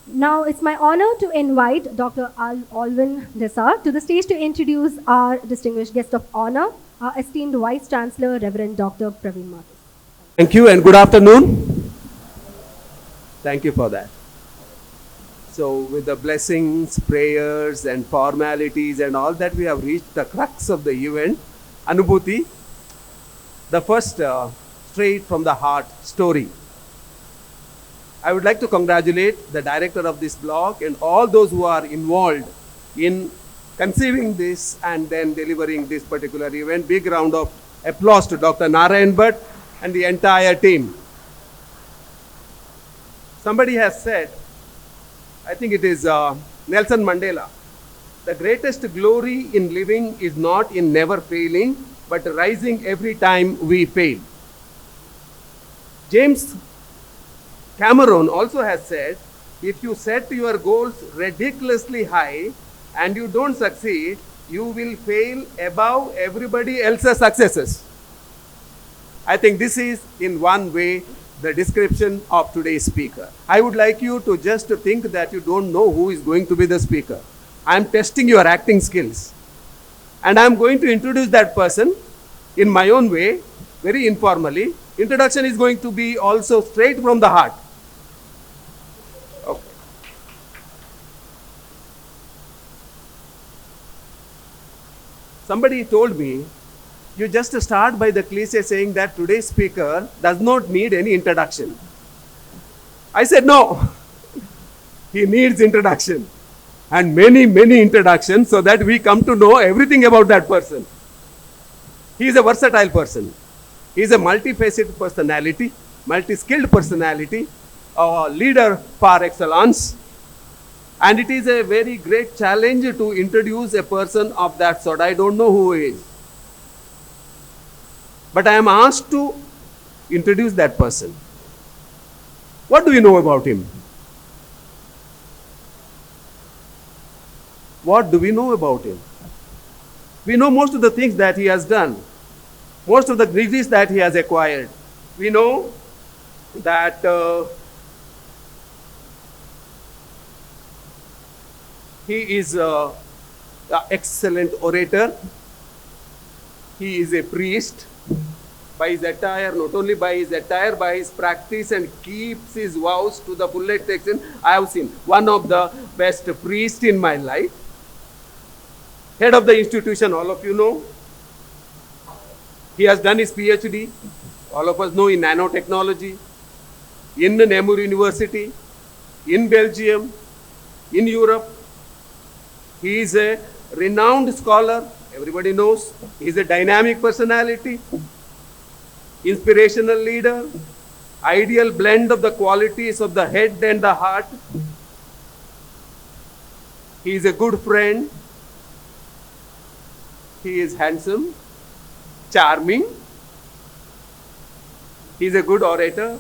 Now it's my honor to invite Dr. Alvin Dessar to the stage to introduce our distinguished guest of honor, our esteemed Vice Chancellor, Reverend Dr. Praveen Martis. Thank you and good afternoon. Thank you for that. So with the blessings, prayers and formalities and all that, we have reached the crux of the event. Anubhuti, the first straight from the heart story. I would like to congratulate the director of this blog and all those who are involved in conceiving this and then delivering this particular event. Big round of applause to Dr. Narayan Bhatt and the entire team. Somebody has said, I think it is Nelson Mandela, the greatest glory in living is not in never failing, but rising every time we fail. James Cameron also has said, if you set your goals ridiculously high and you don't succeed, you will fail above everybody else's successes. I think this is in one way the description of today's speaker. I would like you to just think that you don't know who is going to be the speaker. I am testing your acting skills. And I am going to introduce that person in my own way, very informally. Introduction is going to be also straight from the heart. Okay. Somebody told me, you just start by the cliche saying that today's speaker does not need any introduction. I said no, he needs introduction and many, many introductions so that we come to know everything about that person. He is a versatile person. He is a multifaceted personality, multi-skilled personality, a leader par excellence. And it is a very great challenge to introduce a person of that sort. I don't know who he is. But I am asked to introduce that person. What do you know about him? What do we know about him? We know most of the things that he has done, most of the degrees that he has acquired. We know that he is an excellent orator. He is a priest. By his attire, not only by his attire, by his practice, and keeps his vows to the fullest extent. I have seen one of the best priests in my life. Head of the institution, all of you know. He has done his PhD, all of us know, in nanotechnology, in Namur University, in Belgium, in Europe. He is a renowned scholar, everybody knows. He is a dynamic personality, inspirational leader, ideal blend of the qualities of the head and the heart. He is a good friend. He is handsome, charming. He is a good orator,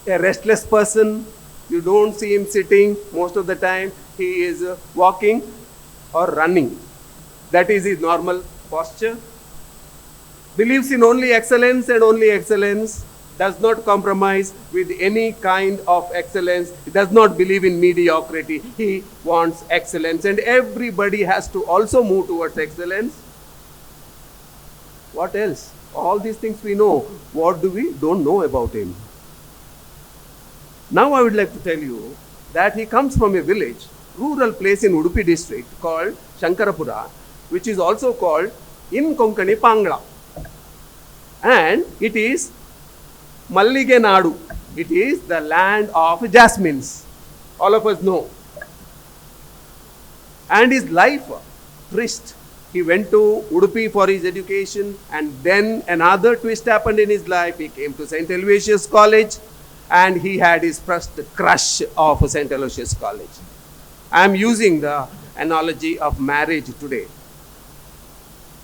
a restless person. You don't see him sitting most of the time. He is walking or running. That is his normal posture. Believes in only excellence and only excellence. Does not compromise with any kind of excellence. He does not believe in mediocrity. He wants excellence. And everybody has to also move towards excellence. What else? All these things we know. What do we don't know about him? Now I would like to tell you that he comes from a village, rural place in Udupi district called Shankarapura, which is also called in Konkani Pangla. And it is Mallige Nadu. It is the land of jasmines. All of us know. And his life, twist. He went to Udupi for his education, and then another twist happened in his life. He came to St. Aloysius College, and he had his first crush of St. Aloysius College. I am using the analogy of marriage today.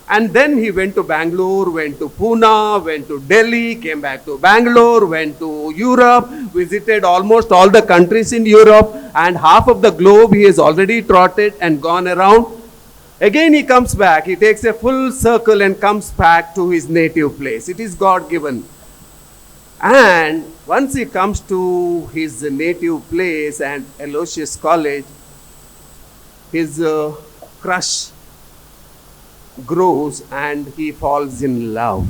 And then he went to Bangalore, went to Pune, went to Delhi, came back to Bangalore, went to Europe, visited almost all the countries in Europe, and half of the globe he has already trotted and gone around. Again he comes back, he takes a full circle and comes back to his native place. It is God given. And once he comes to his native place and Aloysius College, his crush grows and he falls in love.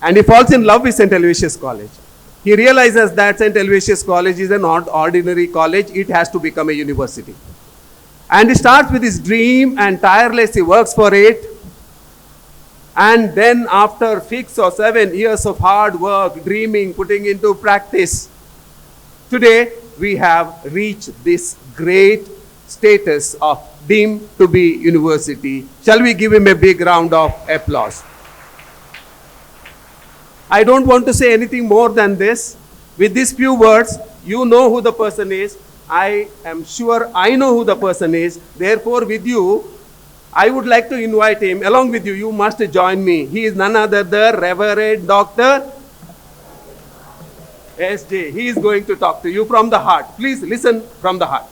And he falls in love with St. Aloysius College. He realizes that St. Aloysius College is a not ordinary college, it has to become a university. And he starts with his dream and tirelessly works for it. And then after 6 or 7 years of hard work, dreaming, putting into practice, today we have reached this great status of deemed to be university. Shall we give him a big round of applause? I don't want to say anything more than this. With these few words, you know who the person is. I am sure I know who the person is. Therefore, with you, I would like to invite him. Along with you, you must join me. He is none other than Reverend Dr. S.J. He is going to talk to you from the heart. Please listen from the heart.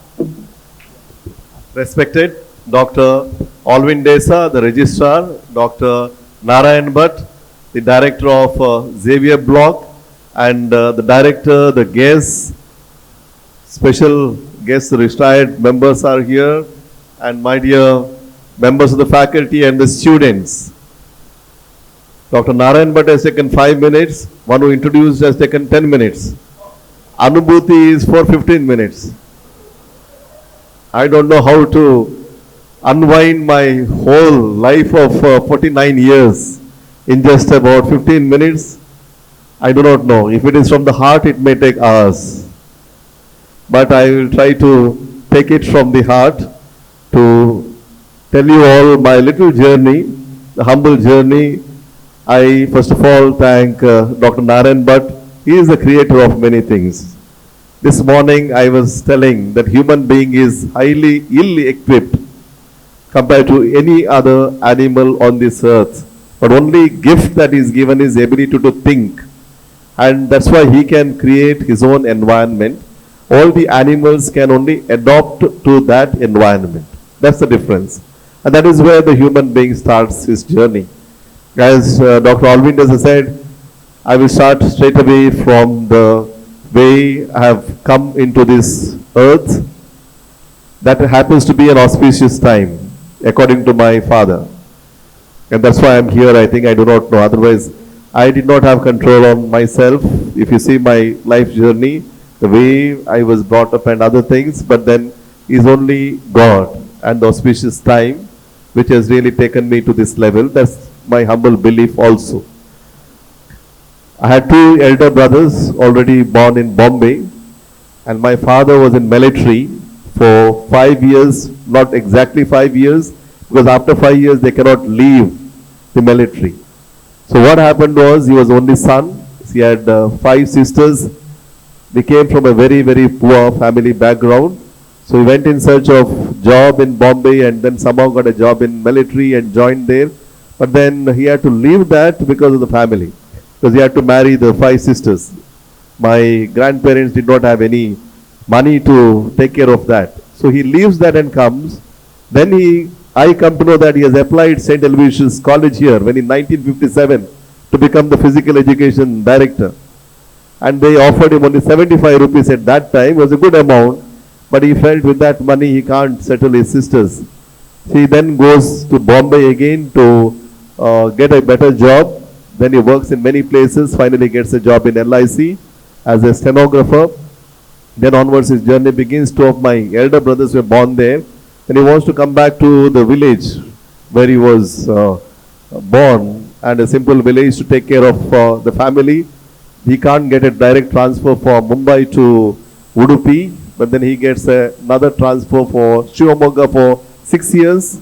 Respected Dr. Alvin Desa, the Registrar, Dr. Narayan Bhatt, the Director of Xavier Block, and the Director, the guests, special guests, retired members are here, and my dear members of the faculty and the students. Dr. Narayan Bhatt has taken 5 minutes, one who introduced has taken 10 minutes. Anubhuti is for 15 minutes. I don't know how to unwind my whole life of 49 years in just about 15 minutes. I do not know. If it is from the heart, it may take hours. But I will try to take it from the heart to tell you all my little journey, the humble journey. I first of all thank Dr. Narayan Bhatt. He is the creator of many things. This morning I was telling that human being is highly ill-equipped compared to any other animal on this earth. But only gift that is given is ability to think. And that's why he can create his own environment. All the animals can only adopt to that environment. That's the difference. And that is where the human being starts his journey. As Dr. Alvin has said, I will start straight away from the way I have come into this earth. That happens to be an auspicious time, according to my father. And that's why I'm here. I think I do not know. Otherwise, I did not have control on myself. If you see my life journey, the way I was brought up and other things, but then is only God and the auspicious time which has really taken me to this level. That's my humble belief also. I had 2 elder brothers already born in Bombay, and my father was in military for 5 years, not exactly 5 years, because after 5 years they cannot leave the military. So what happened was, he was only son. He had 5 sisters. They came from a very, very poor family background. So he went in search of job in Bombay and then somehow got a job in military and joined there. But then he had to leave that because of the family. Because he had to marry the 5 sisters. My grandparents did not have any money to take care of that. So he leaves that and comes. Then I come to know that he has applied St. Aloysius College here when in 1957 to become the physical education director. And they offered him only 75 rupees at that time. It was a good amount. But he felt with that money he can't settle his sisters. He then goes to Bombay again to get a better job. Then he works in many places, finally gets a job in LIC as a stenographer. Then onwards his journey begins. 2 of my elder brothers were born there. Then he wants to come back to the village where he was born, and a simple village to take care of the family. He can't get a direct transfer from Mumbai to Udupi, but then he gets another transfer for Shivamogga for 6 years.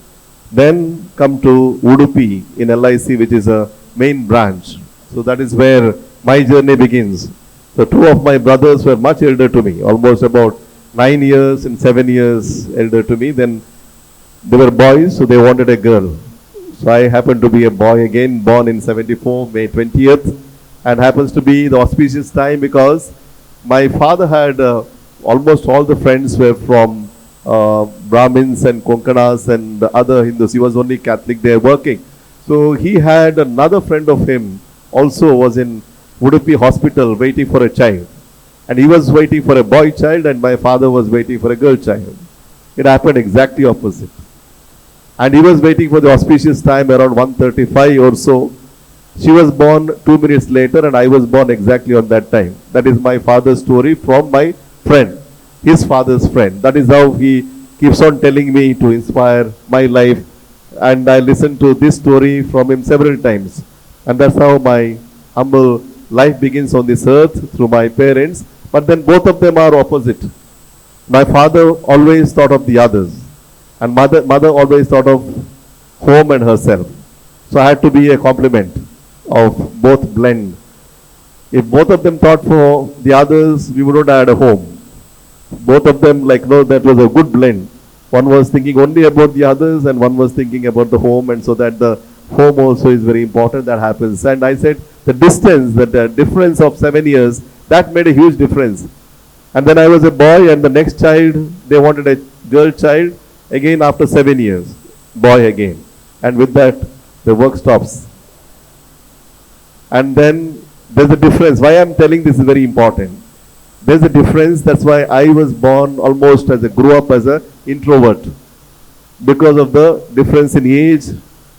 Then come to Udupi in LIC, which is a main branch. So that is where my journey begins. So 2 of my brothers were much elder to me, almost about 9 years and 7 years elder to me. Then they were boys, so they wanted a girl. So I happened to be a boy again, born in 74, May 20th, and happens to be the auspicious time because my father had almost all the friends were from Brahmins and Konkanas and other Hindus. He was only Catholic there working. So he had another friend of him, also was in Udupi hospital waiting for a child. And he was waiting for a boy child and my father was waiting for a girl child. It happened exactly opposite. And he was waiting for the auspicious time around 1:35 or so. She was born 2 minutes later and I was born exactly on that time. That is my father's story from my friend, his father's friend. That is how he keeps on telling me to inspire my life. And I listened to this story from him several times. And that's how my humble life begins on this earth through my parents. But then both of them are opposite. My father always thought of the others. And mother always thought of home and herself. So I had to be a complement of both blend. If both of them thought for the others, we would not have had a home. Both of them, like, no, that was a good blend. One was thinking only about the others and one was thinking about the home, and so that the home also is very important. That happens. And I said the distance, the difference of 7 years, that made a huge difference. And then I was a boy and the next child, they wanted a girl child. Again after 7 years, boy again. And with that, the work stops. And then there's a difference. Why I'm telling this is very important. There's a difference. That's why I was born almost grew up as an introvert. Because of the difference in age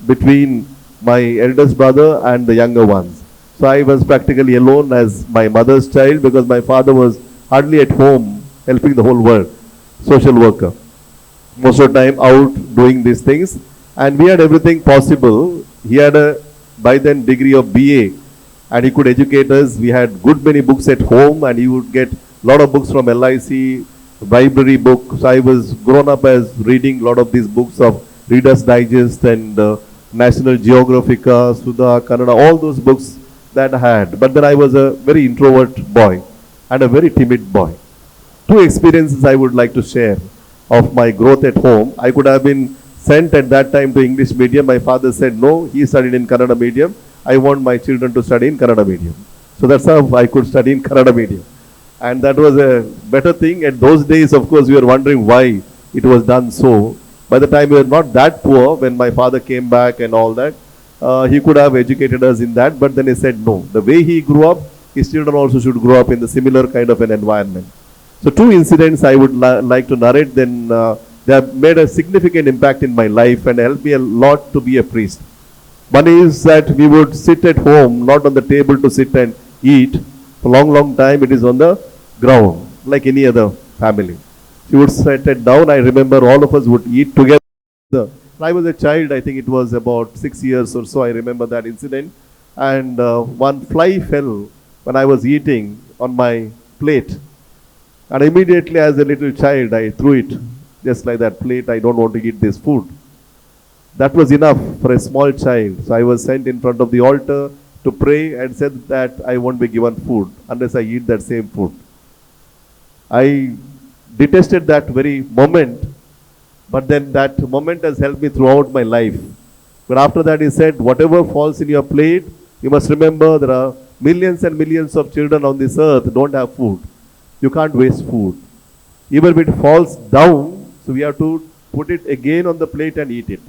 between my eldest brother and the younger ones. So I was practically alone as my mother's child because my father was hardly at home helping the whole world. Social worker. Most of the time out doing these things. And we had everything possible. He had a by then degree of BA and he could educate us. We had good many books at home and he would get a lot of books from LIC, library books. I was grown up as reading a lot of these books of Reader's Digest and National Geographica, Sudha, Kannada, all those books that I had. But then I was a very introvert boy and a very timid boy. Two experiences I would like to share of my growth at home. I could have been sent at that time to English medium. My father said no, he studied in Kannada medium. I want my children to study in Kannada medium. So that's how I could study in Kannada medium. And that was a better thing. At those days, of course, we were wondering why it was done so. By the time we were not that poor, when my father came back and all that, he could have educated us in that. But then he said no. The way he grew up, his children also should grow up in the similar kind of an environment. So two incidents I would like to narrate. Then they have made a significant impact in my life and helped me a lot to be a priest. One is that we would sit at home, not on the table to sit and eat. For a long, long time, it is on the ground, like any other family. We would sit it down. I remember all of us would eat together. When I was a child, I think it was about 6 years or so, I remember that incident. And one fly fell when I was eating on my plate. And immediately as a little child, I threw it. Just like that plate, I don't want to eat this food. That was enough for a small child. So I was sent in front of the altar to pray and said that I won't be given food unless I eat that same food. I detested that very moment, but then that moment has helped me throughout my life. But after that he said, whatever falls in your plate, you must remember there are millions and millions of children on this earth who don't have food. You can't waste food. Even if it falls down, so we have to put it again on the plate and eat it.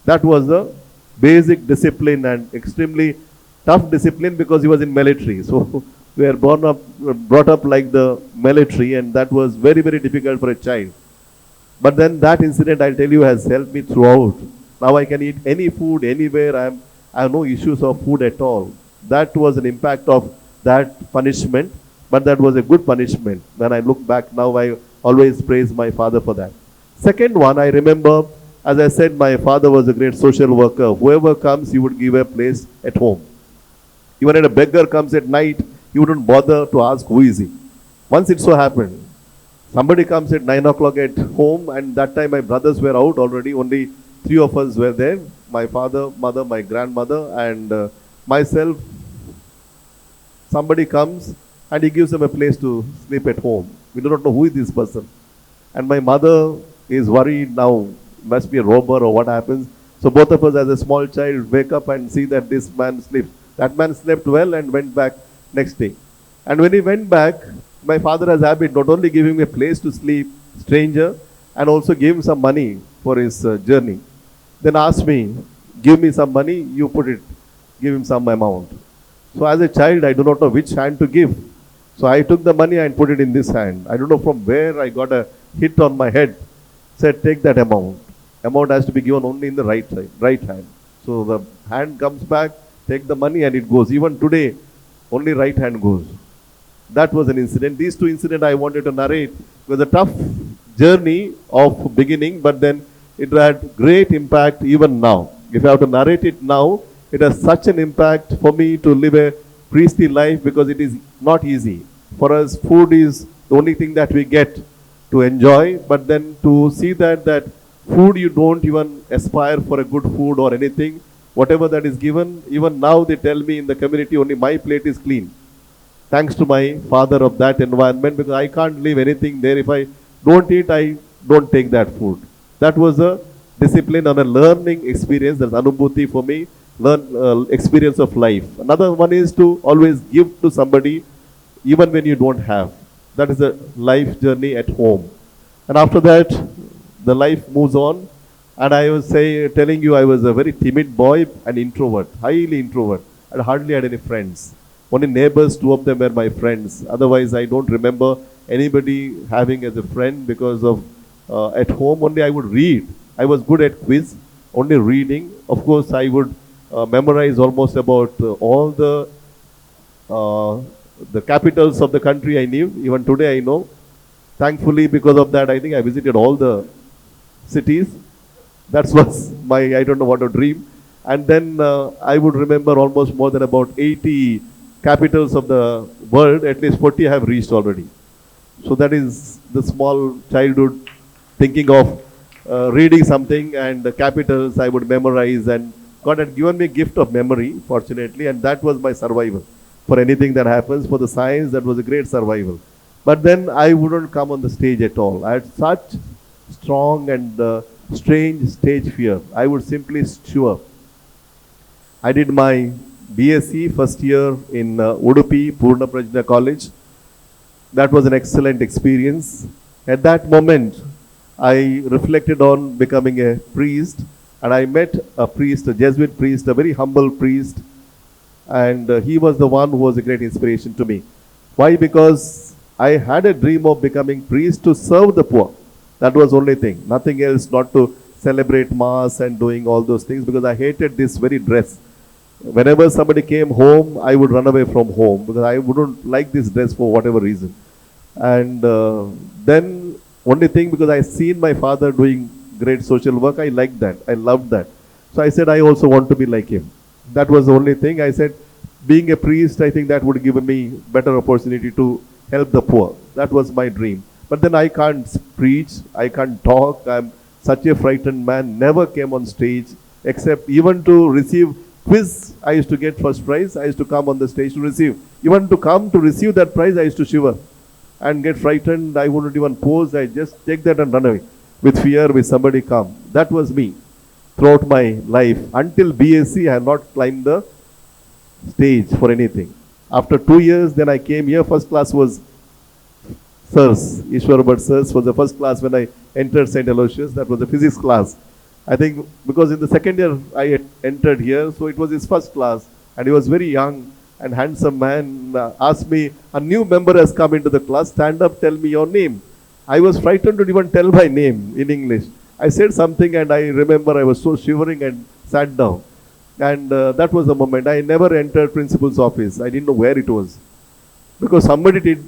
That was the basic discipline and extremely tough discipline because he was in military. So we were brought up like the military, and that was very, very difficult for a child. But then that incident, I'll tell you, has helped me throughout. Now I can eat any food anywhere. I have no issues of food at all. That was an impact of that punishment, but that was a good punishment. When I look back now, I always praise my father for that. Second one, I remember, as I said, my father was a great social worker. Whoever comes, he would give a place at home. Even when a beggar comes at night, he wouldn't bother to ask who is he. Once it so happened, somebody comes at 9 o'clock at home, and that time my brothers were out already. Only 3 of us were there. My father, mother, my grandmother, and myself. Somebody comes and he gives them a place to sleep at home. We do not know who is this person. And my mother is worried now, must be a robber or what happens. So both of us as a small child wake up and see that this man sleeps. That man slept well and went back next day. And when he went back, my father has habit not only giving me a place to sleep, stranger, and also gave him some money for his journey. Then asked me, give me some money, you put it, give him some amount. So as a child, I do not know which hand to give. So I took the money and put it in this hand. I don't know from where I got a hit on my head. Said, take that amount. Amount has to be given only in the right side, right hand. So the hand comes back, take the money and it goes. Even today, only right hand goes. That was an incident. These two incidents I wanted to narrate. It was a tough journey of beginning, but then it had great impact even now. If I have to narrate it now, it has such an impact for me to live a priestly life because it is not easy. For us, food is the only thing that we get to enjoy, but then to see that food you don't even aspire for a good food or anything, whatever that is given, even now they tell me in the community only my plate is clean. Thanks to my father of that environment because I can't leave anything there. If I don't eat, I don't take that food. That was a discipline and a learning experience. That's Anubhuti for me, experience of life. Another one is to always give to somebody even when you don't have. That is a life journey at home. And after that, the life moves on. And I was telling you I was a very timid boy and introvert, highly introvert. I hardly had any friends. Only neighbors, two of them were my friends. Otherwise, I don't remember anybody having as a friend because of at home only I would read. I was good at quiz, only reading. Of course, I would memorize almost about all the capitals of the country I knew. Even today I know. Thankfully, because of that, I think I visited all the cities. That was my, I don't know what a dream. And then I would remember almost more than about 80 capitals of the world, at least 40 I have reached already. So that is the small childhood thinking of reading something and the capitals I would memorize, and God had given me a gift of memory, fortunately, and that was my survival. For anything that happens, for the science, that was a great survival. But then I wouldn't come on the stage at all. I had such strong and strange stage fear. I would simply stew up. I did my BSc first year in Udupi, Purna Prajna College. That was an excellent experience. At that moment, I reflected on becoming a priest, and I met a priest, a Jesuit priest, a very humble priest, and he was the one who was a great inspiration to me. Why? Because I had a dream of becoming priest to serve the poor. That was the only thing. Nothing else, not to celebrate mass and doing all those things, because I hated this very dress. Whenever somebody came home, I would run away from home because I wouldn't like this dress for whatever reason. And then only thing, because I seen my father doing great social work, I liked that. I loved that. So I said, I also want to be like him. That was the only thing. I said, being a priest, I think that would give me better opportunity to help the poor. That was my dream. But then I can't preach, I can't talk. I'm such a frightened man, never came on stage, except even to receive quiz, I used to get first prize. I used to come on the stage to receive. Even to come to receive that prize, I used to shiver and get frightened. I wouldn't even pose. I just take that and run away with fear with somebody come. That was me throughout my life. Until BSc, I had not climbed the stage for anything. After 2 years, then I came here. First class was Sirs. Ishwar Bhatt Sirs was the first class when I entered St. Aloysius. That was the physics class. I think because in the second year I had entered here, so it was his first class, and he was very young and handsome man. Asked me, a new member has come into the class, stand up, tell me your name. I was frightened to even tell my name in English. I said something and I remember I was so shivering and sat down. And that was the moment. I never entered principal's office. I didn't know where it was. Because somebody did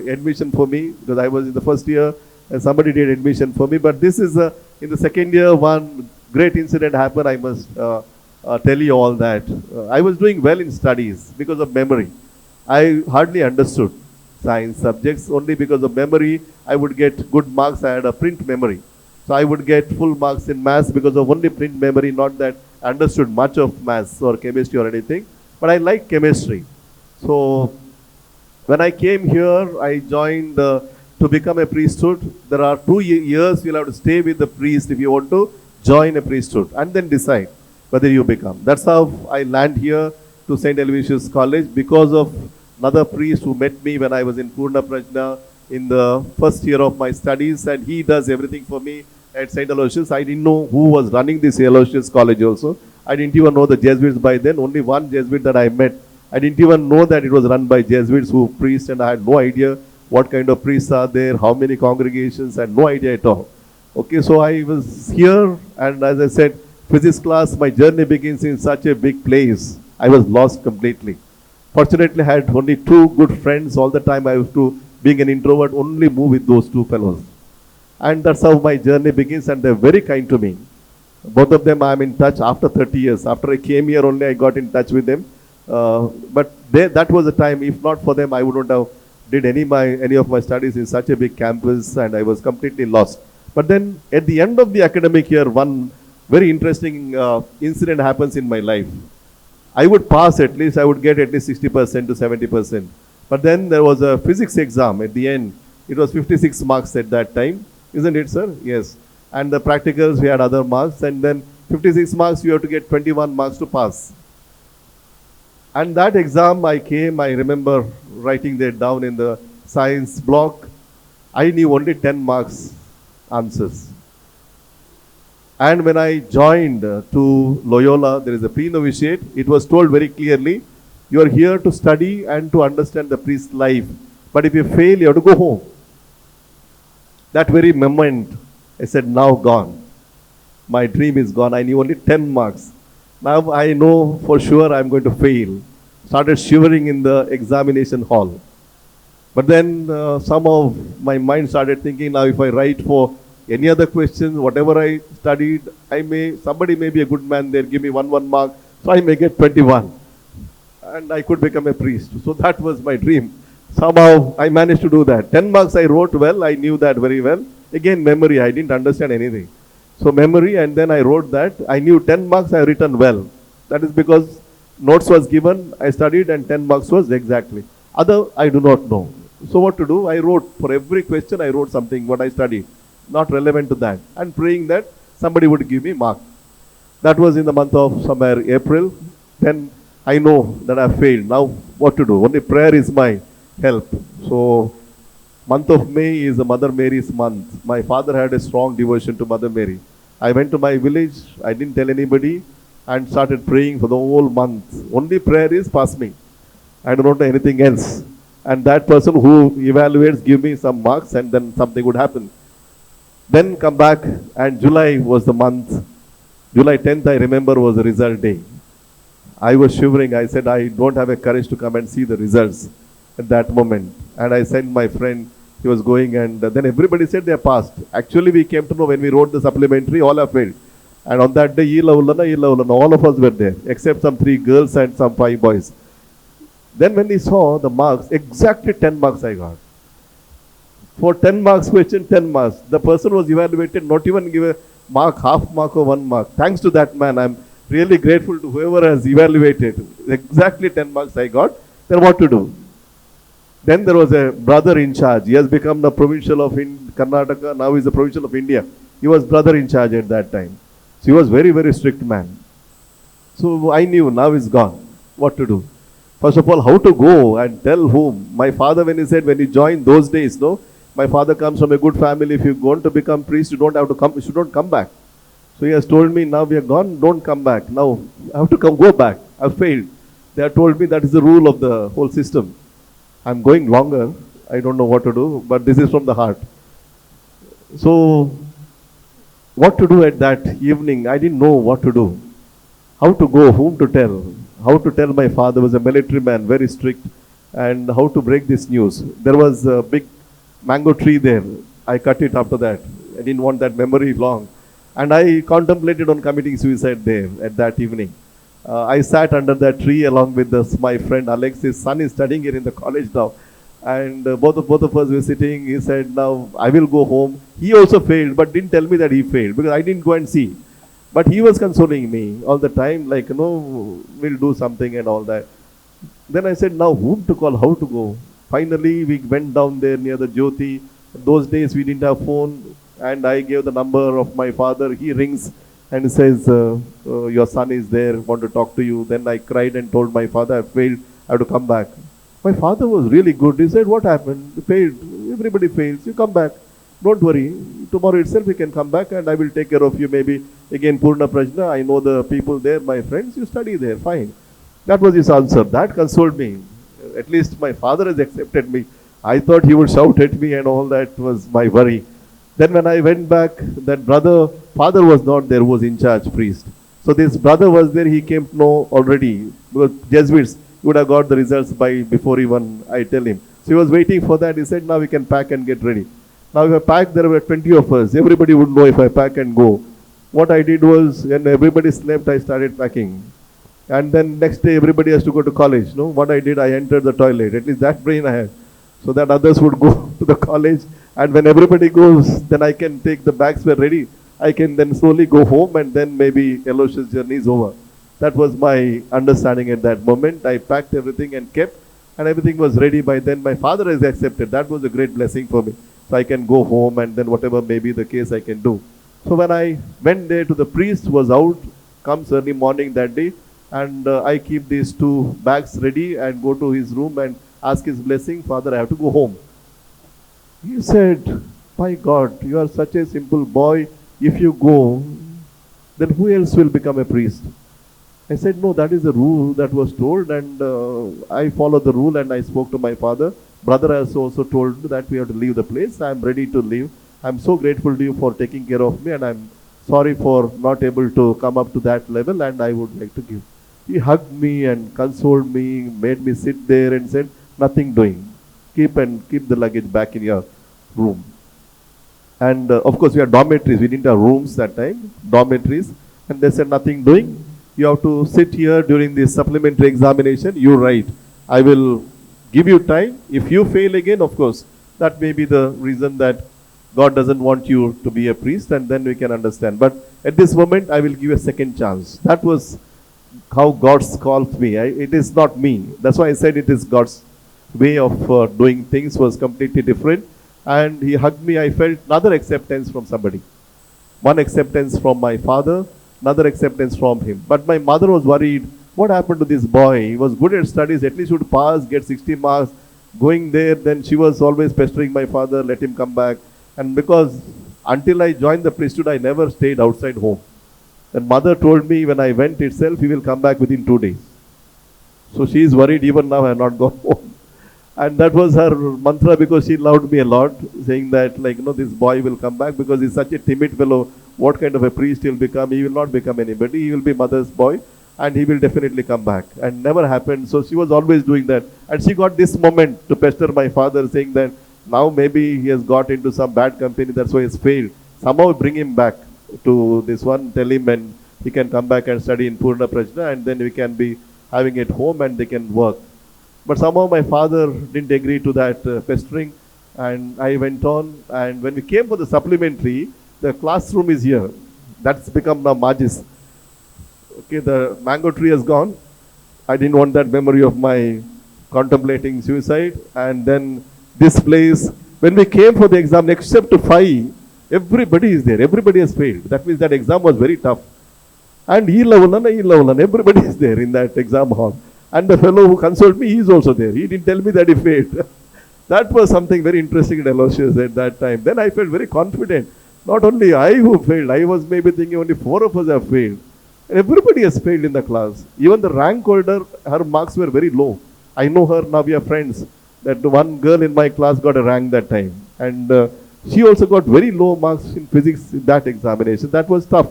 admission for me, because I was in the first year, and somebody did admission for me. But this is in the second year, one great incident happened. I must tell you all that. I was doing well in studies because of memory. I hardly understood science subjects. Only because of memory, I would get good marks. I had a print memory. So I would get full marks in maths because of only print memory, not that I understood much of maths or chemistry or anything. But I liked chemistry. So when I came here, I joined to become a priesthood. There are 2 years you'll have to stay with the priest if you want to join a priesthood, and then decide whether you become. That's how I land here to St. Aloysius College, because of another priest who met me when I was in Purna Prajna in the first year of my studies, and he does everything for me at St. Aloysius. I didn't know who was running this Aloysius College also. I didn't even know the Jesuits by then. Only one Jesuit that I met I didn't even know that it was run by Jesuits who priests, and I had no idea what kind of priests are there, how many congregations, and no idea at all. Okay, so I was here, and as I said, physics class, my journey begins in such a big place. I was lost completely. Fortunately, I had only two good friends all the time. I used to, being an introvert, only move with those two fellows. And that's how my journey begins, and they're very kind to me. Both of them I'm in touch after 30 years. After I came here only I got in touch with them. But that was a time, if not for them, I wouldn't have did any of my studies in such a big campus, and I was completely lost. But then at the end of the academic year, one very interesting incident happens in my life. I would pass at least, I would get at least 60% to 70%. But then there was a physics exam at the end. It was 56 marks at that time. Isn't it, sir? Yes. And the practicals, we had other marks. And then 56 marks, you have to get 21 marks to pass. And that exam I remember writing that down in the science block. I knew only 10 marks answers. And when I joined to Loyola, there is a pre-novitiate, it was told very clearly, you are here to study and to understand the priest's life. But if you fail, you have to go home. That very moment, I said, now gone. My dream is gone. I knew only 10 marks. Now I know for sure I'm going to fail. Started shivering in the examination hall. But then somehow my mind started thinking, now if I write for any other questions, whatever I studied, somebody may be a good man there, give me one mark, so I may get 21. And I could become a priest. So that was my dream. Somehow I managed to do that. 10 marks I wrote well, I knew that very well. Again, memory, I didn't understand anything. So memory, and then I wrote that. I knew 10 marks I have written well. That is because notes was given, I studied, and 10 marks was exactly. Other, I do not know. So what to do? I wrote, for every question I wrote something, what I studied. Not relevant to that. And praying that somebody would give me mark. That was in the month of somewhere April. Then I know that I failed. Now what to do? Only prayer is my help. So month of May is the Mother Mary's month. My father had a strong devotion to Mother Mary. I went to my village. I didn't tell anybody and started praying for the whole month. Only prayer is pass me. I don't know anything else. And that person who evaluates give me some marks, and then something would happen. Then come back, and July was the month. July 10th, I remember, was the result day. I was shivering. I said, I don't have a courage to come and see the results at that moment. And I sent my friend, he was going, and then everybody said they passed. Actually, we came to know when we wrote the supplementary, all have failed. And on that day, all of us were there, except some 3 girls and some 5 boys. Then when we saw the marks, exactly 10 marks I got. For 10 marks question, 10 marks. The person was evaluated, not even give a mark, half mark or 1 mark. Thanks to that man, I'm really grateful to whoever has evaluated. Exactly 10 marks I got. Then what to do? Then there was a brother in charge. He has become the provincial of Karnataka. Now he's the provincial of India. He was brother in charge at that time. So he was very, very strict man. So I knew now he's gone. What to do? First of all, how to go and tell whom? My father, when he joined those days, no, my father comes from a good family. If you want to become priest, you don't have to come. You shouldn't come back. So he has told me, now we are gone. Don't come back. Now I have to go back. I've failed. They have told me that is the rule of the whole system. I'm going longer. I don't know what to do, but this is from the heart. So what to do at that evening? I didn't know what to do. How to go? Whom to tell? How to tell my father was a military man, very strict, and how to break this news. There was a big mango tree there. I cut it after that. I didn't want that memory long. And I contemplated on committing suicide there at that evening. I sat under that tree along with my friend Alex. His son is studying here in the college now. And both of us were sitting. He said, now I will go home. He also failed, but didn't tell me that he failed because I didn't go and see. But he was consoling me all the time, like, we'll do something and all that. Then I said, now whom to call, how to go? Finally, we went down there near the Jyoti. Those days we didn't have phone, and I gave the number of my father. He rings and says, your son is there, want to talk to you. Then I cried and told my father, I failed, I have to come back. My father was really good. He said, what happened? You failed. Everybody fails. You come back. Don't worry. Tomorrow itself you can come back and I will take care of you. Maybe again Purna Prajna. I know the people there, my friends. You study there. Fine. That was his answer. That consoled me. At least my father has accepted me. I thought he would shout at me and all that was my worry. Then when I went back, that brother, father was not there, was in charge, priest. So this brother was there, he came to know already. Because Jesuits, he would have got the results by before even I tell him. So he was waiting for that. He said, now we can pack and get ready. Now if I packed, there were 20 of us. Everybody would know if I pack and go. What I did was, when everybody slept, I started packing. And then next day everybody has to go to college. No, what I did, I entered the toilet. At least that brain I had. So that others would go to the college. And when everybody goes, then I can take the bags were ready. I can then slowly go home and then maybe Eloise's journey is over. That was my understanding at that moment. I packed everything and kept, and everything was ready by then. My father has accepted. That was a great blessing for me. So I can go home and then whatever may be the case I can do. So when I went there to the priest was out, comes early morning that day, and I keep these two bags ready and go to his room and ask his blessing. Father, I have to go home. He said, my God, you are such a simple boy. If you go, then who else will become a priest? I said, no, that is the rule that was told, and I followed the rule and I spoke to my father. Brother has also told that we have to leave the place. I am ready to leave. I am so grateful to you for taking care of me, and I am sorry for not able to come up to that level, and I would like to give. He hugged me and consoled me, made me sit there and said, nothing doing. Keep the luggage back in your room. And of course, we had dormitories. We didn't have rooms that time, dormitories. And they said, nothing doing. You have to sit here during the supplementary examination. You write. I will give you time. If you fail again, of course, that may be the reason that God doesn't want you to be a priest, and then we can understand. But at this moment, I will give you a second chance. That was how God's called me. It is not me. That's why I said it is God's way of doing things was completely different. And he hugged me. I felt another acceptance from somebody. One acceptance from my father, another acceptance from him. But my mother was worried. What happened to this boy? He was good at studies. At least he would pass, get 60 marks. Going there, then she was always pestering my father, let him come back. And because until I joined the priesthood, I never stayed outside home. And mother told me when I went itself, he will come back within 2 days. So she is worried even now I have not gone home. And that was her mantra, because she loved me a lot, saying that this boy will come back because he's such a timid fellow. What kind of a priest he'll become? He will not become anybody. He will be mother's boy and he will definitely come back. And never happened. So she was always doing that. And she got this moment to pester my father, saying that now maybe he has got into some bad company, that's why he's failed. Somehow bring him back to this one, tell him, and he can come back and study in Purna Prajna, and then we can be having it home and they can work. But somehow my father didn't agree to that pestering, and I went on. And when we came for the supplementary, the classroom is here. That's become now Martis. Okay, the mango tree has gone. I didn't want that memory of my contemplating suicide. And then this place, when we came for the exam, except to 5, everybody is there. Everybody has failed. That means that exam was very tough. And everybody is there in that exam hall. And the fellow who consoled me, he is also there. He didn't tell me that he failed. That was something very interesting in Aloysius at that time. Then I felt very confident. Not only I who failed, I was maybe thinking only 4 of us have failed. And everybody has failed in the class. Even the rank holder, her marks were very low. I know her, now we are friends. That one girl in my class got a rank that time. And she also got very low marks in physics in that examination. That was tough.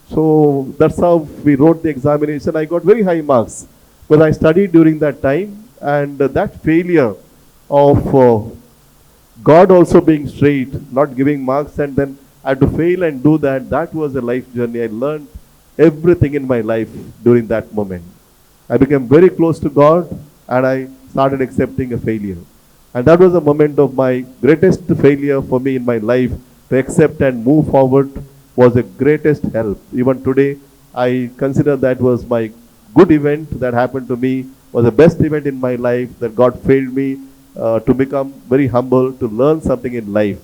So that's how we wrote the examination. I got very high marks. But I studied during that time, and that failure of God also being straight, not giving marks, and then I had to fail and do that, that was a life journey. I learned everything in my life during that moment. I became very close to God, and I started accepting a failure. And that was a moment of my greatest failure for me in my life. To accept and move forward was the greatest help. Even today, I consider that was my good event that happened to me, was the best event in my life, that God failed me to become very humble, to learn something in life.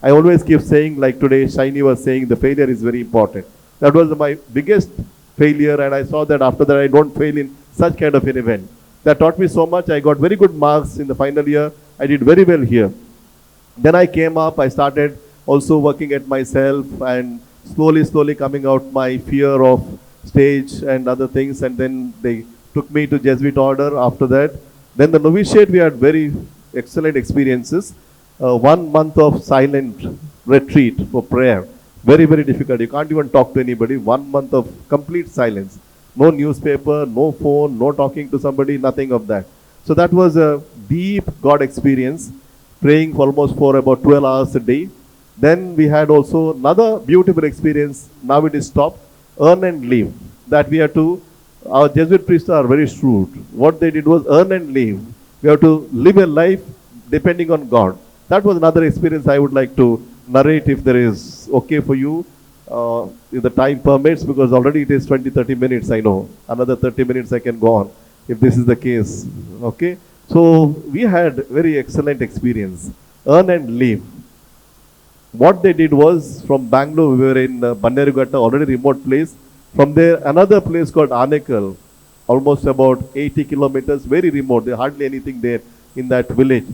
I always keep saying, like today Shaini was saying, the failure is very important. That was my biggest failure, and I saw that after that I don't fail in such kind of an event. That taught me so much. I got very good marks in the final year. I did very well here. Then I came up, I started also working at myself and slowly coming out my fear of stage and other things, and then the took me to Jesuit order after that. Then the novitiate, we had very excellent experiences. 1 month of silent retreat for prayer. Very, very difficult. You can't even talk to anybody. 1 month of complete silence. No newspaper, no phone, no talking to somebody, nothing of that. So that was a deep God experience, praying for almost for about 12 hours a day. Then we had also another beautiful experience. Now it is stopped. Earn and leave. That we have to, our Jesuit priests are very shrewd. What they did was earn and leave. We have to live a life depending on God. That was another experience I would like to narrate if there is okay for you, if the time permits, because already it is 20-30 minutes, I know. Another 30 minutes I can go on if this is the case. Okay. So we had very excellent experience. Earn and leave. What they did was from Bangalore, we were in Bannerughatta, already remote place. From there, another place called Anekal, almost about 80 kilometers, very remote. There hardly anything there in that village.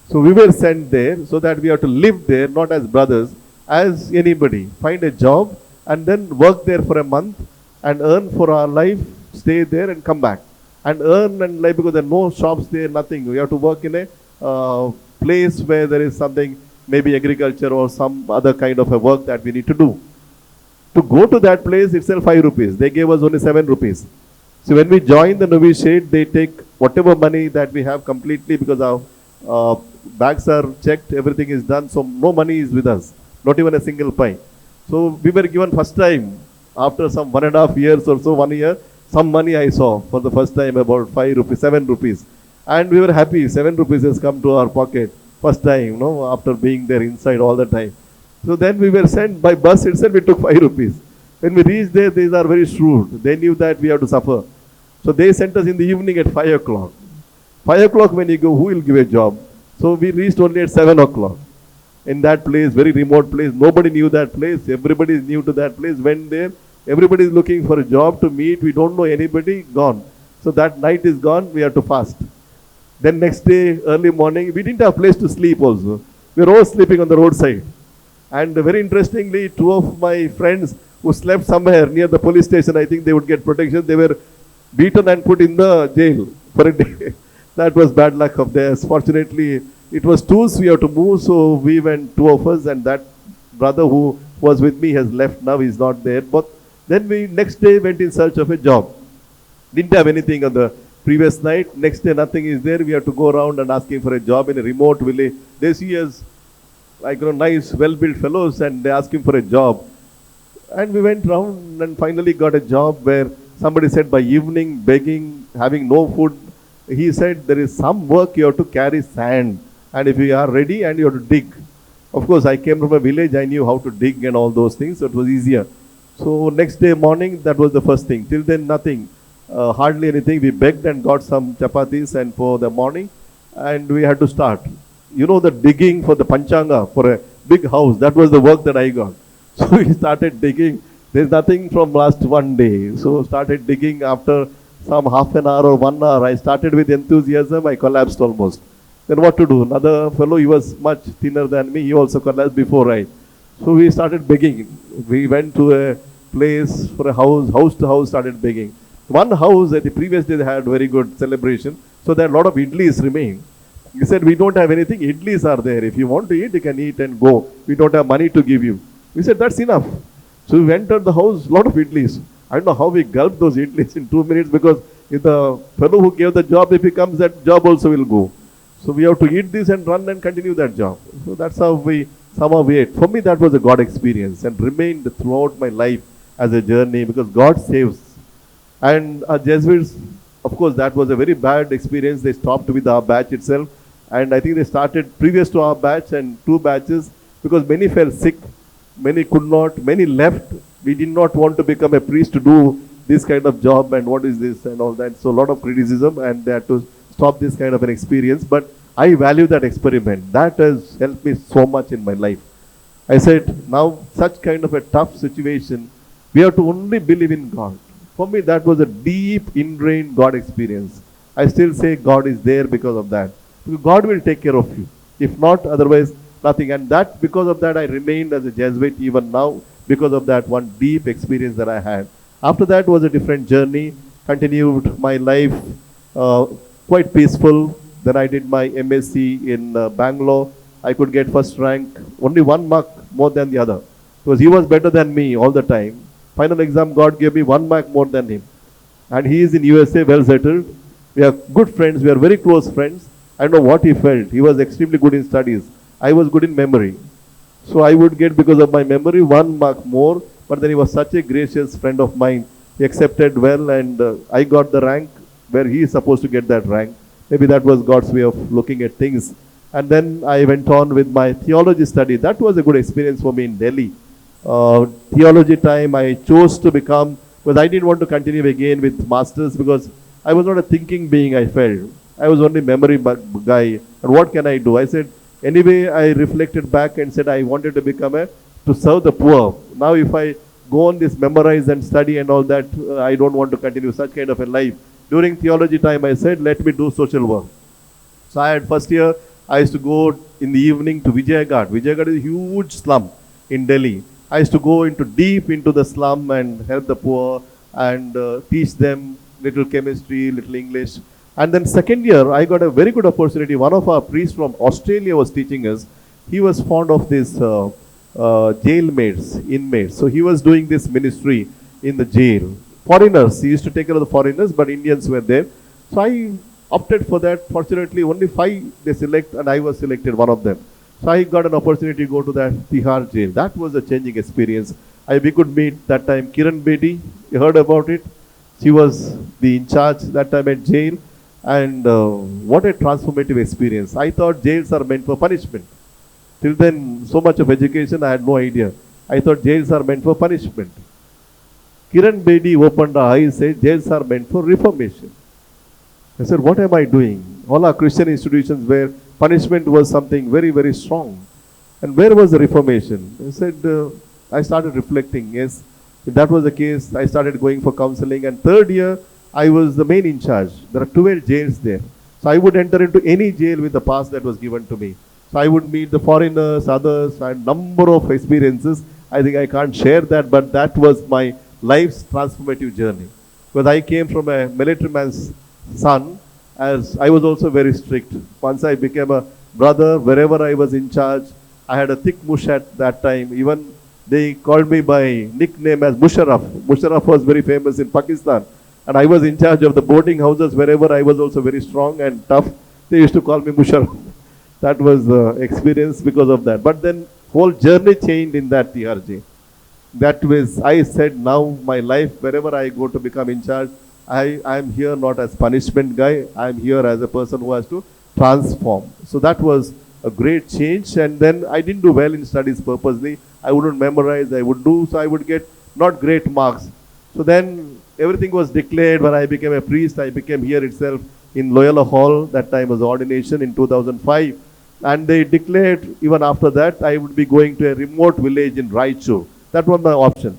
So we were sent there so that we have to live there, not as brothers, as anybody. Find a job and then work there for a month and earn for our life, stay there and come back. And earn and live because there are no shops there, nothing. We have to work in a place where there is something, maybe agriculture or some other kind of a work that we need to do. To go to that place itself 5 rupees. They gave us only 7 rupees. So when we join the novitiate, they take whatever money that we have completely because our bags are checked, everything is done. So no money is with us, not even a single pie. So we were given first time, after some 1.5 years or so, 1 year, some money I saw for the first time about 5 rupees, 7 rupees. And we were happy, 7 rupees has come to our pocket. First time, after being there inside all the time. So then we were sent by bus itself, we took 5 rupees. When we reached there, these are very shrewd. They knew that we have to suffer. So they sent us in the evening at 5 o'clock. 5 o'clock when you go, who will give a job? So we reached only at 7 o'clock. In that place, very remote place, nobody knew that place. Everybody is new to that place. Went there, everybody is looking for a job to meet. We don't know anybody, gone. So that night is gone, we have to fast. Then next day, early morning, we didn't have place to sleep also. We were all sleeping on the roadside. And very interestingly, 2 of my friends who slept somewhere near the police station, I think they would get protection. They were beaten and put in the jail for a day. That was bad luck of theirs. Fortunately, it was tools we have to move, so we went, 2 of us, and that brother who was with me has left now, he's not there. But then we next day went in search of a job. Didn't have anything on the previous night. Next day nothing is there. We have to go around and asking for a job in a remote village. They see us like nice, well-built fellows and they ask him for a job. And we went round and finally got a job where somebody said by evening, begging, having no food, he said there is some work you have to carry sand and if you are ready and you have to dig. Of course, I came from a village, I knew how to dig and all those things, so it was easier. So next day morning, that was the first thing. Till then, nothing, hardly anything. We begged and got some chapatis and for the morning and we had to start. You know the digging for the panchanga for a big house, that was the work that I got. So we started digging. There's nothing from last one day. So started digging after some half an hour or 1 hour. I started with enthusiasm, I collapsed almost. Then what to do? Another fellow, he was much thinner than me, he also collapsed before I. So we started begging. We went to a place for a house to house, started begging. One house at the previous day they had very good celebration. So there are a lot of idlis remain. He said, we don't have anything, idlis are there. If you want to eat, you can eat and go. We don't have money to give you. We said, that's enough. So we entered the house, lot of idlis. I don't know how we gulped those idlis in 2 minutes because if the fellow who gave the job, if he comes, that job also will go. So we have to eat this and run and continue that job. So that's how we somehow ate. For me, that was a God experience and remained throughout my life as a journey because God saves. And our Jesuits, of course, that was a very bad experience. They stopped with our batch itself. And I think they started previous to our batch and 2 batches because many fell sick. Many could not, many left. We did not want to become a priest to do this kind of job and what is this and all that. So a lot of criticism and they had to stop this kind of an experience. But I value that experiment. That has helped me so much in my life. I said, now such kind of a tough situation, we have to only believe in God. For me, that was a deep, ingrained God experience. I still say God is there because of that. Because God will take care of you. If not, otherwise, nothing. And that, because of that, I remained as a Jesuit even now, because of that one deep experience that I had. After that was a different journey, continued my life uh, quite peaceful. Then I did my MSc in Bangalore. I could get first rank, only 1 mark more than the other. Because he was better than me all the time. Final exam, God gave me 1 mark more than him. And he is in USA, well settled. We are good friends, we are very close friends. I don't know what he felt. He was extremely good in studies. I was good in memory. So I would get, because of my memory, 1 mark more. But then he was such a gracious friend of mine. He accepted well, and I got the rank where he is supposed to get that rank. Maybe that was God's way of looking at things. And then I went on with my theology study. That was a good experience for me in Delhi. Theology time, I chose to become, because I didn't want to continue again with masters, because I was not a thinking being, I felt. I was only memory guy. And what can I do? I said, anyway, I reflected back and said I wanted to become to serve the poor. Now if I go on this memorize and study and all that, I don't want to continue such kind of a life. During theology time, I said, let me do social work. So I had first year, I used to go in the evening to Vijayaghat. Vijayaghat is a huge slum in Delhi. I used to go into deep into the slum and help the poor and teach them little chemistry, little English. And then second year, I got a very good opportunity. One of our priests from Australia was teaching us. He was fond of this jailmates, inmates. So he was doing this ministry in the jail. Foreigners, he used to take care of the foreigners, but Indians were there. So I opted for that. Fortunately, only 5 they select, and I was selected one of them. So I got an opportunity to go to that Tihar jail. That was a changing experience. We could meet that time Kiran Bedi. You heard about it? She was the in charge that time at jail. And what a transformative experience. I thought jails are meant for punishment. Till then, so much of education, I had no idea. I thought jails are meant for punishment. Kiran Bedi opened her eyes and said, jails are meant for reformation. I said, what am I doing? All our Christian institutions where punishment was something very, very strong. And where was the reformation? I said, I started reflecting. Yes, if that was the case, I started going for counseling. And third year, I was the main in charge. There are 12 jails there. So I would enter into any jail with the pass that was given to me. So I would meet the foreigners, others, and number of experiences. I think I can't share that, but that was my life's transformative journey. Because I came from a military man's son, as I was also very strict. Once I became a brother, wherever I was in charge, I had a thick mush at that time. Even they called me by nickname as Musharraf. Musharraf was very famous in Pakistan. And I was in charge of the boarding houses wherever I was also very strong and tough. They used to call me Musharraf. That was the experience because of that. But then whole journey changed in that TRJ. That was, I said, now my life, wherever I go to become in charge, I am here not as punishment guy. I am here as a person who has to transform. So that was a great change. And then I didn't do well in studies purposely. I wouldn't memorize. I would do. So I would get not great marks. So then everything was declared. When I became a priest, I became here itself in Loyola Hall. That time was ordination in 2005. And they declared, even after that, I would be going to a remote village in Raichur. That was my option.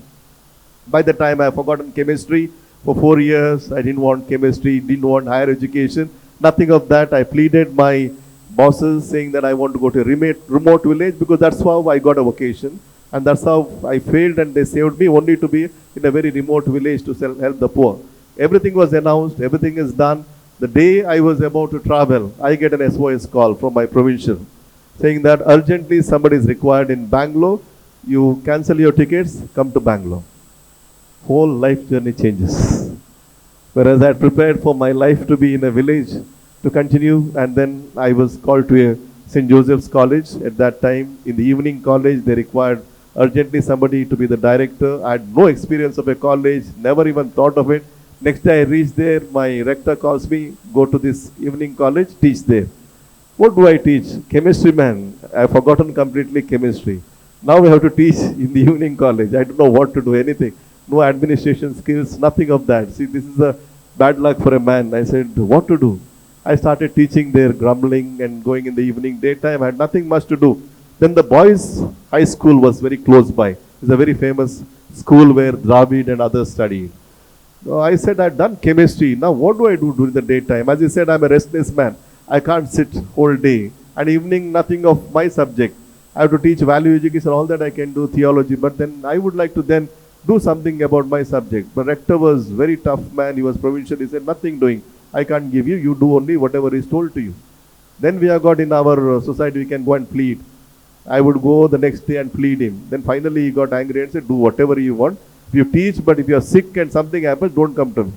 By the time I had forgotten chemistry for 4 years, I didn't want chemistry, didn't want higher education, nothing of that. I pleaded my bosses saying that I want to go to a remote village because that's how I got a vocation. And that's how I failed, and they saved me only to be in a very remote village to help the poor. Everything was announced, everything is done. The day I was about to travel, I get an SOS call from my provincial saying that urgently somebody is required in Bangalore. You cancel your tickets, come to Bangalore. Whole life journey changes. Whereas I had prepared for my life to be in a village to continue, and then I was called to a St. Joseph's College. At that time, in the evening college, they required urgently somebody to be the director. I had no experience of a college, never even thought of it. Next day I reached there, my rector calls me, go to this evening college, teach there. What do I teach? Chemistry, man. I've forgotten completely chemistry. Now we have to teach in the evening college. I don't know what to do, anything. No administration skills, nothing of that. See, this is a bad luck for a man. I said, what to do? I started teaching there, grumbling and going in the evening, daytime. I had nothing much to do. Then the boys' high school was very close by. It's a very famous school where Dravid and others studied. I said, I've done chemistry. Now what do I do during the daytime? As I said, I'm a restless man. I can't sit whole day. And evening, nothing of my subject. I have to teach value education, all that I can do, theology. But then I would like to then do something about my subject. But rector was very tough man. He was provincial. He said, nothing doing. I can't give you. You do only whatever is told to you. Then we have got in our society, we can go and plead. I would go the next day and plead him. Then finally he got angry and said, do whatever you want. If you teach, but if you are sick and something happens, don't come to me.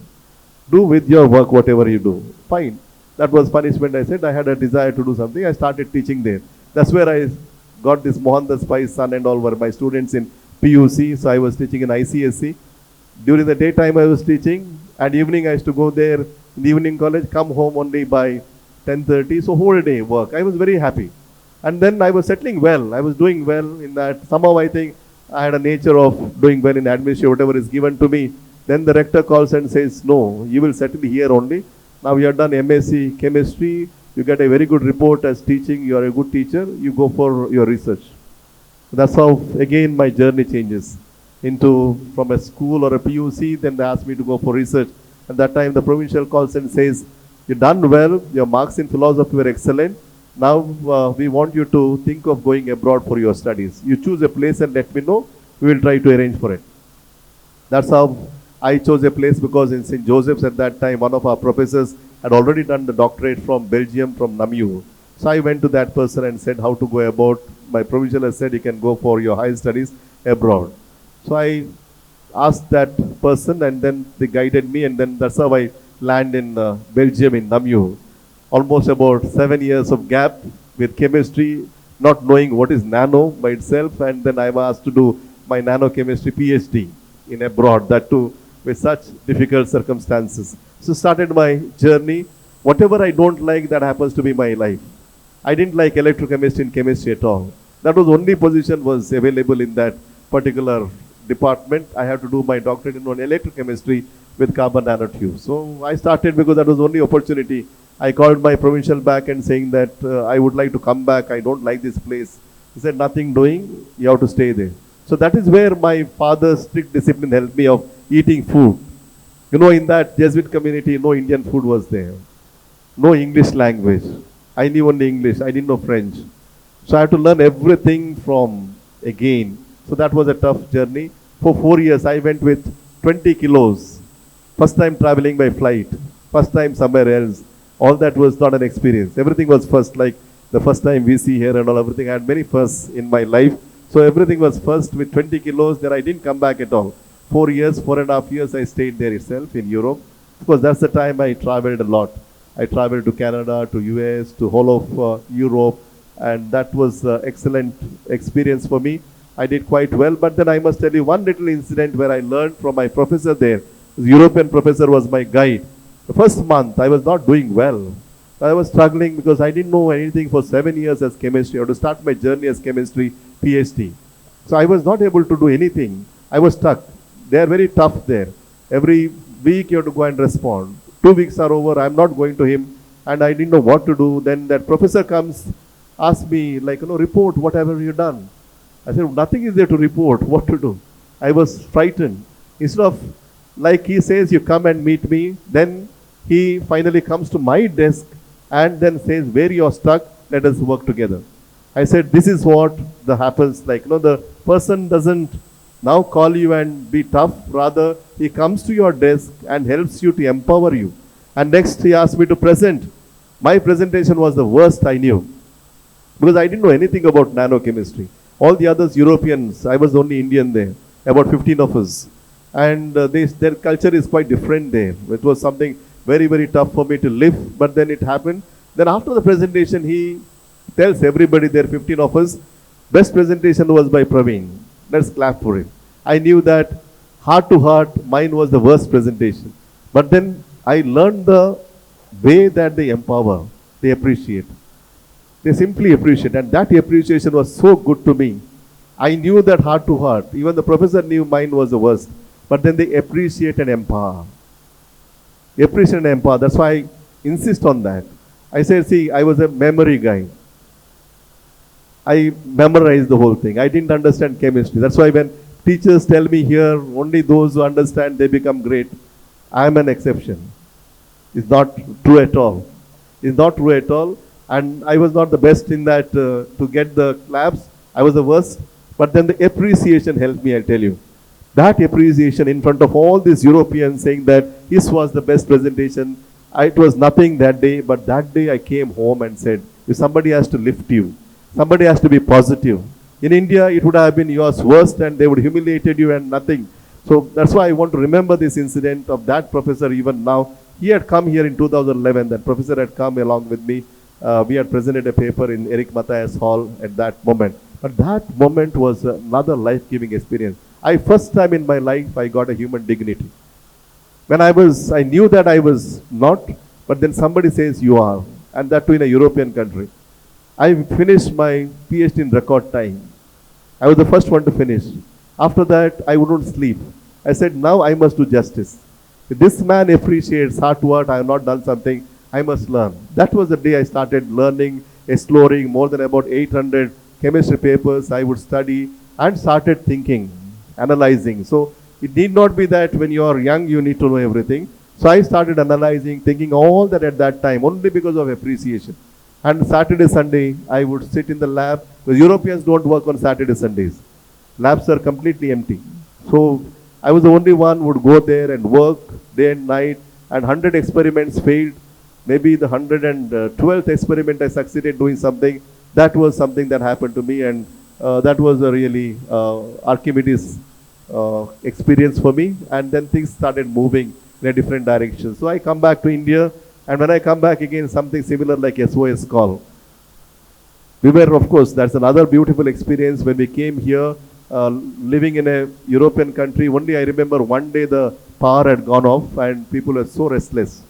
Do with your work whatever you do. Fine. That was punishment. I said I had a desire to do something. I started teaching there. That's where I got this Mohandas Pai's son and all were my students in PUC. So I was teaching in ICSC. During the daytime I was teaching, and evening I used to go there in the evening college, come home only by 10:30. So whole day work. I was very happy. And then I was settling well. I was doing well in that. Somehow I think I had a nature of doing well in administration, whatever is given to me. Then the rector calls and says, no, you will settle here only. Now you have done MSc chemistry. You get a very good report as teaching. You are a good teacher. You go for your research. That's how, again, my journey changes into from a school or a PUC. Then they asked me to go for research. At that time, the provincial calls and says, you done well. Your marks in philosophy were excellent. Now we want you to think of going abroad for your studies. You choose a place and let me know. We will try to arrange for it. That's how I chose a place, because in St. Joseph's at that time, one of our professors had already done the doctorate from Belgium, from Namur. So I went to that person and said how to go about. My provincial has said you can go for your higher studies abroad. So I asked that person, and then they guided me, and then that's how I landed in Belgium, in Namur. Almost about 7 years of gap with chemistry, not knowing what is nano by itself, and then I was asked to do my nanochemistry PhD in abroad, that too with such difficult circumstances. So started my journey. Whatever I don't like, that happens to be my life. I didn't like electrochemistry and chemistry at all. That was only position was available in that particular department. I had to do my doctorate in electrochemistry with carbon nanotubes. So I started because that was the only opportunity. I called my provincial back and saying that I would like to come back. I don't like this place. He said, nothing doing, you have to stay there. So that is where my father's strict discipline helped me of eating food. You know, in that Jesuit community, no Indian food was there. No English language. I knew only English. I didn't know French. So I had to learn everything from again. So that was a tough journey. For 4 years, I went with 20 kilos. First time traveling by flight. First time somewhere else. All that was not an experience. Everything was first, like the first time we see here and all, everything. I had many firsts in my life. So everything was first with 20 kilos. Then I didn't come back at all. 4 years, 4.5 years, I stayed there itself in Europe. Because that's the time I traveled a lot. I traveled to Canada, to US, to whole of Europe. And that was excellent experience for me. I did quite well. But then I must tell you one little incident where I learned from my professor there. The European professor was my guide. The first month, I was not doing well. I was struggling because I didn't know anything for 7 years as chemistry. I had to start my journey as chemistry PhD. So I was not able to do anything. I was stuck. They are very tough there. Every week you have to go and respond. 2 weeks are over, I'm not going to him, and I didn't know what to do. Then that professor comes, asks me, like, report whatever you done. I said, nothing is there to report, what to do? I was frightened. Instead of, like he says, you come and meet me, then he finally comes to my desk and then says, where you are stuck, let us work together. I said, this is what happens, like, the person doesn't now call you and be tough. Rather, he comes to your desk and helps you to empower you. And next, he asked me to present. My presentation was the worst I knew. Because I didn't know anything about nanochemistry. All the others, Europeans, I was the only Indian there. About 15 of us. And their culture is quite different there. It was something very, very tough for me to live. But then it happened. Then after the presentation, he tells everybody there, 15 of us, best presentation was by Praveen. Let's clap for him. I knew that heart to heart, mine was the worst presentation. But then I learned the way that they empower, they appreciate. They simply appreciate. And that appreciation was so good to me. I knew that heart to heart. Even the professor knew mine was the worst. But then they appreciate and empower. Appreciate and empower. That's why I insist on that. I said, see, I was a memory guy. I memorized the whole thing. I didn't understand chemistry. That's why when teachers tell me here, only those who understand, they become great. I am an exception. It's not true at all. It's not true at all. And I was not the best in that to get the claps. I was the worst. But then the appreciation helped me, I tell you. That appreciation in front of all these Europeans saying that his was the best presentation. It was nothing that day, but that day I came home and said, if somebody has to lift you, somebody has to be positive. In India, it would have been yours worst and they would humiliated you and nothing. So that's why I want to remember this incident of that professor even now. He had come here in 2011. That professor had come along with me. We had presented a paper in Eric Matthias Hall at that moment. But that moment was another life-giving experience. First time in my life, I got a human dignity. When I knew that I was not, but then somebody says you are, and that too in a European country. I finished my PhD in record time. I was the first one to finish. After that, I wouldn't sleep. I said, now I must do justice. If this man appreciates hard work, I have not done something, I must learn. That was the day I started learning, exploring more than about 800 chemistry papers I would study and started thinking, analyzing. So it need not be that when you are young, you need to know everything. So I started analyzing, thinking all that at that time, only because of appreciation. And Saturday, Sunday, I would sit in the lab. The Europeans don't work on Saturday, Sundays. Labs are completely empty. So I was the only one who would go there and work day and night, and 100 experiments failed. Maybe the 112th experiment I succeeded doing something. That was something that happened to me, and that was a really Archimedes experience for me. And then things started moving in a different direction. So I come back to India, and when I come back again, something similar like SOS call. We were, of course, that's another beautiful experience when we came here, living in a European country. Only I remember one day the power had gone off and people were so restless.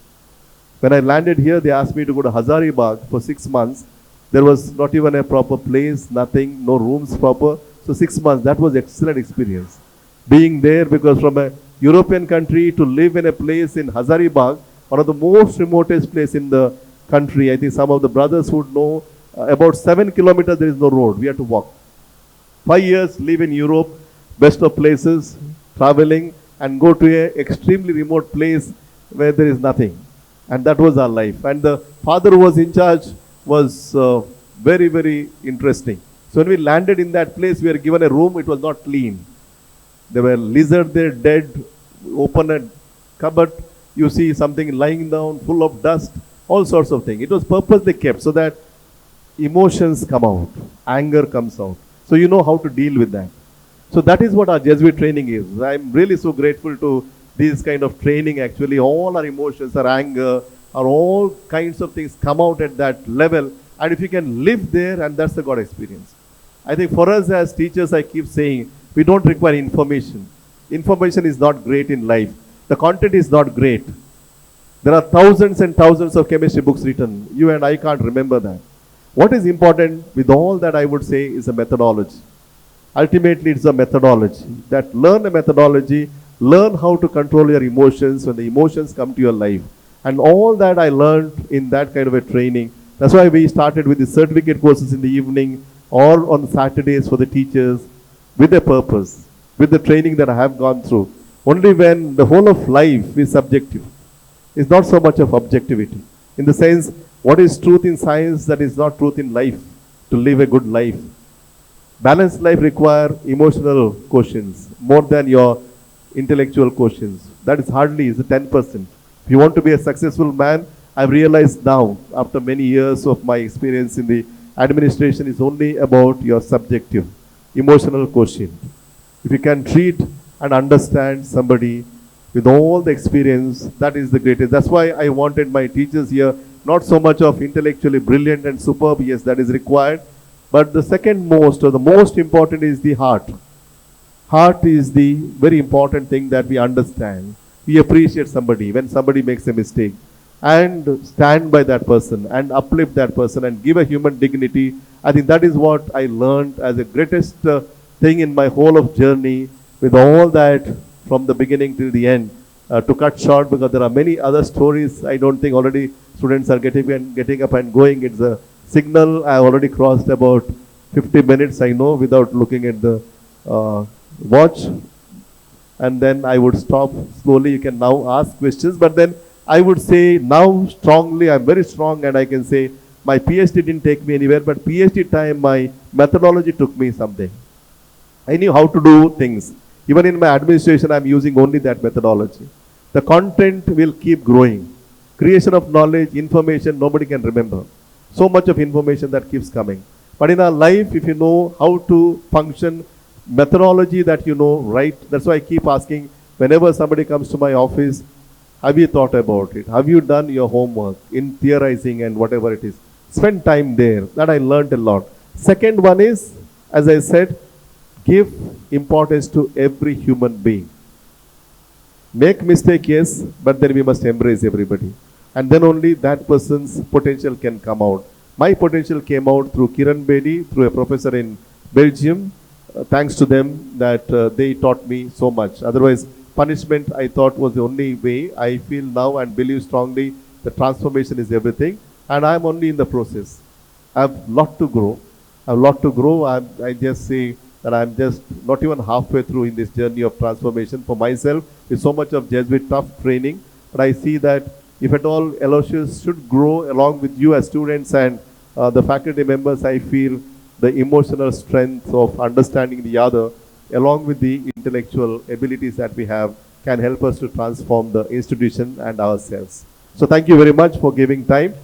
When I landed here, they asked me to go to Hazaribagh for 6 months. There was not even a proper place, nothing, no rooms proper. So 6 months, that was excellent experience. Being there, because from a European country to live in a place in Hazaribagh, one of the most remotest place in the country. I think some of the brothers would know, about 7 kilometers there is no road. We had to walk. 5 years, live in Europe, best of places, traveling, and go to a extremely remote place where there is nothing. And that was our life. And the father who was in charge was very, very interesting. So when we landed in that place, we were given a room. It was not clean. There were lizards there, dead. Open a cupboard, you see something lying down, full of dust, all sorts of things. It was purposely kept so that emotions come out, anger comes out. So you know how to deal with that. So that is what our Jesuit training is. I'm really so grateful to this kind of training. Actually, all our emotions, our anger, our all kinds of things come out at that level. And if you can live there, and that's the God experience. I think for us as teachers, I keep saying, we don't require information. Information is not great in life. The content is not great. There are thousands and thousands of chemistry books written. You and I can't remember that. What is important with all that, I would say, is a methodology. Ultimately, it's a methodology. That learn a methodology, learn how to control your emotions when the emotions come to your life. And all that I learned in that kind of a training. That's why we started with the certificate courses in the evening or on Saturdays for the teachers with a purpose, with the training that I have gone through. Only when the whole of life is subjective. It's not so much of objectivity. In the sense, what is truth in science that is not truth in life, to live a good life. Balanced life requires emotional quotients more than your intellectual quotients. That is hardly is 10%. If you want to be a successful man, I've realized now, after many years of my experience in the administration, is only about your subjective, emotional quotient. If you can treat and understand somebody with all the experience, that is the greatest. That's why I wanted my teachers here, not so much of intellectually brilliant and superb, yes, that is required, but the second most or the most important is the heart. Heart is the very important thing that we understand. We appreciate somebody when somebody makes a mistake and stand by that person and uplift that person and give a human dignity. I think that is what I learned as the greatest thing in my whole of journey, with all that from the beginning till the end. To cut short, because there are many other stories, I don't think already students are getting up and going. It's a signal. I already crossed about 50 minutes, I know, without looking at the watch. And then I would stop slowly. You can now ask questions. But then I would say now strongly, I'm very strong, and I can say my PhD didn't take me anywhere, but PhD time, my methodology took me something. I knew how to do things. Even in my administration, I'm using only that methodology. The content will keep growing. Creation of knowledge, information, nobody can remember. So much of information that keeps coming. But in our life, if you know how to function, methodology that you know, right? That's why I keep asking, whenever somebody comes to my office, have you thought about it? Have you done your homework in theorizing and whatever it is? Spend time there. That I learned a lot. Second one is, as I said, give importance to every human being. Make mistake, yes, but then we must embrace everybody. And then only that person's potential can come out. My potential came out through Kiran Bedi, through a professor in Belgium. Thanks to them that they taught me so much. Otherwise, punishment I thought was the only way. I feel now and believe strongly the transformation is everything. And I'm only in the process. I have a lot to grow. I have a lot to grow. I just say that I'm just not even halfway through in this journey of transformation for myself with so much of Jesuit tough training. But I see that if at all Aloysius should grow along with you as students and the faculty members, I feel the emotional strength of understanding the other along with the intellectual abilities that we have can help us to transform the institution and ourselves. So thank you very much for giving time.